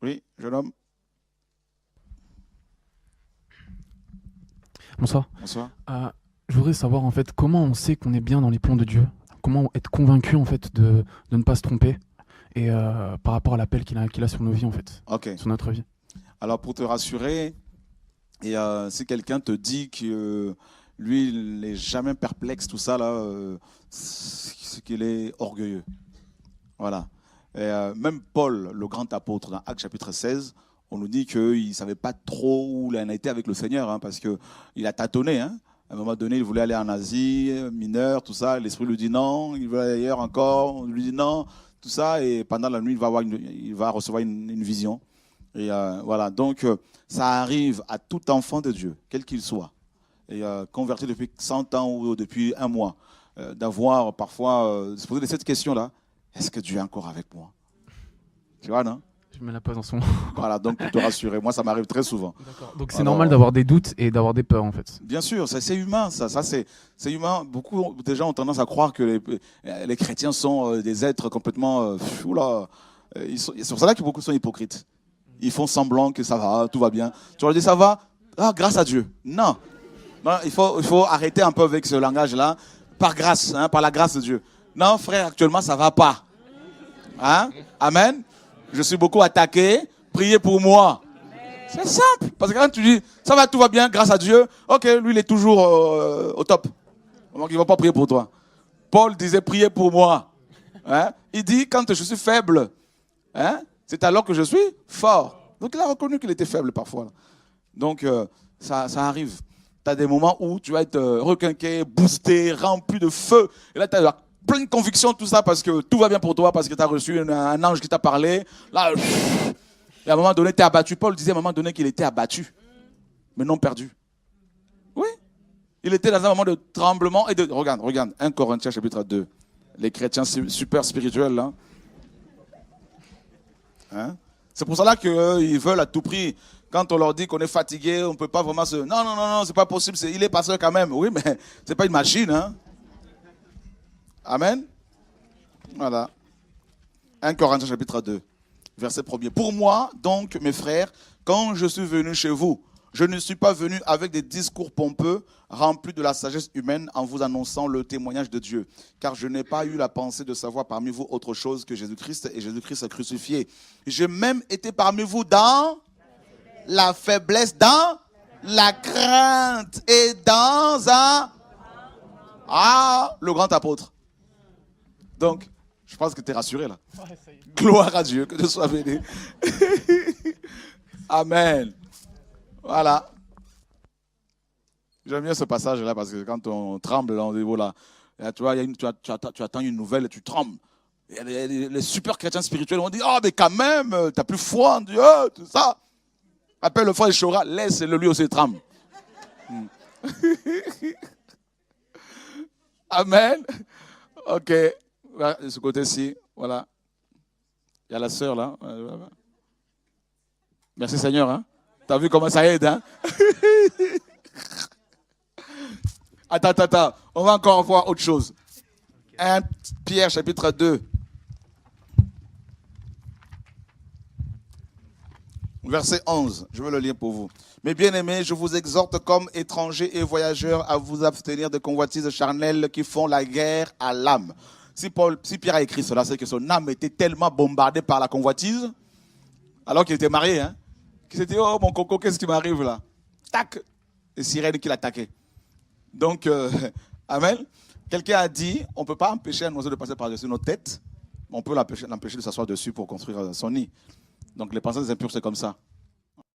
Oui, jeune homme. Bonsoir. Bonsoir. Je voudrais savoir en fait comment on sait qu'on est bien dans les plans de Dieu. Comment être convaincu en fait de ne pas se tromper et par rapport à l'appel qu'il a sur nos vies en fait, Ok. sur notre vie. Alors, pour te rassurer, et si quelqu'un te dit que lui, il n'est jamais perplexe, tout ça, là, c'est qu'il est orgueilleux. Voilà. Et, même Paul, le grand apôtre, dans Actes chapitre 16, on nous dit qu'il ne savait pas trop où il en était avec le Seigneur, hein, parce qu'il a tâtonné. Hein. À un moment donné, il voulait aller en Asie mineure, tout ça. L'Esprit lui dit non. Il veut aller ailleurs encore. On lui dit non, tout ça. Et pendant la nuit, il va recevoir une vision. Et voilà. Donc, ça arrive à tout enfant de Dieu, quel qu'il soit, et converti depuis 100 ans ou depuis un mois, d'avoir parfois, se poser cette question-là. Est-ce que Dieu est encore avec moi? Tu vois, non? Je mets la pause en son. Voilà, donc pour te rassurer, moi ça m'arrive très souvent. D'accord. Donc c'est Alors, normal d'avoir des doutes et d'avoir des peurs en fait. bien sûr, c'est humain, ça c'est humain. Beaucoup de gens ont tendance à croire que les chrétiens sont des êtres complètement... oula, c'est pour ça que beaucoup sont hypocrites. Ils font semblant que ça va, tout va bien. Tu leur dis ça va? Ah, grâce à Dieu. Non, non, il faut arrêter un peu avec ce langage-là. Par grâce, hein, par la grâce de Dieu. Non, frère, actuellement ça va pas. Hein? Amen. Je suis beaucoup attaqué. Priez pour moi. C'est simple. Parce que quand tu dis, ça va, tout va bien, grâce à Dieu, ok, lui, il est toujours au top. Donc, il ne va pas prier pour toi. Paul disait, priez pour moi. Hein? Il dit, quand je suis faible, hein, c'est alors que je suis fort. Donc, il a reconnu qu'il était faible parfois. Donc, ça arrive. Tu as des moments où tu vas être requinqué, boosté, rempli de feu. Et là, tu as pleine conviction, tout ça, parce que tout va bien pour toi, parce que tu as reçu un ange qui t'a parlé. Là, et à un moment donné, tu es abattu. Paul disait à un moment donné qu'il était abattu, mais non perdu. Oui. Il était dans un moment de tremblement et de... Regarde, 1 Corinthiens chapitre 2. Les chrétiens super spirituels, là. Hein? C'est pour cela qu'ils veulent à tout prix. Quand on leur dit qu'on est fatigué, on ne peut pas vraiment se... Non, c'est pas possible. Il est pasteur quand même. Oui, mais c'est pas une machine. Hein? Amen. Voilà. 1 Corinthiens chapitre 2. Verset 1er. Pour moi, donc, mes frères, quand je suis venu chez vous, je ne suis pas venu avec des discours pompeux, remplis de la sagesse humaine, en vous annonçant le témoignage de Dieu. Car je n'ai pas eu la pensée de savoir parmi vous autre chose que Jésus-Christ et Jésus-Christ crucifié. J'ai même été parmi vous dans la faiblesse, dans la crainte et dans un... Ah, le grand apôtre. Donc, je pense que tu es rassuré là. Gloire à Dieu, que Dieu soit béni. Amen. Voilà. J'aime bien ce passage-là parce que quand on tremble, là, on dit, voilà, tu vois, tu attends une nouvelle et tu trembles. Et les super chrétiens spirituels vont dire, oh, mais quand même, tu n'as plus foi en Dieu, tout ça. Appelle le frère Chora, laisse-le lui aussi tremble. Amen. Ok. De ce côté-ci, voilà. Il y a la sœur là. Merci Seigneur. Hein? T'as vu comment ça aide, hein? Attends. On va encore voir autre chose. 1 Pierre chapitre 2. Verset 11. Je vais le lire pour vous. Mes bien-aimés, je vous exhorte comme étrangers et voyageurs à vous abstenir de convoitises charnelles qui font la guerre à l'âme. Si Pierre a écrit cela, c'est que son âme était tellement bombardée par la convoitise, alors qu'il était marié, hein, qu'il s'est dit, oh mon coco, qu'est-ce qui m'arrive là? Tac! Et sirène qui l'attaquait. Donc, amen. Quelqu'un a dit, on ne peut pas empêcher un oiseau de passer par-dessus nos têtes, mais on peut l'empêcher de s'asseoir dessus pour construire son nid. Donc les pensées impures, c'est comme ça.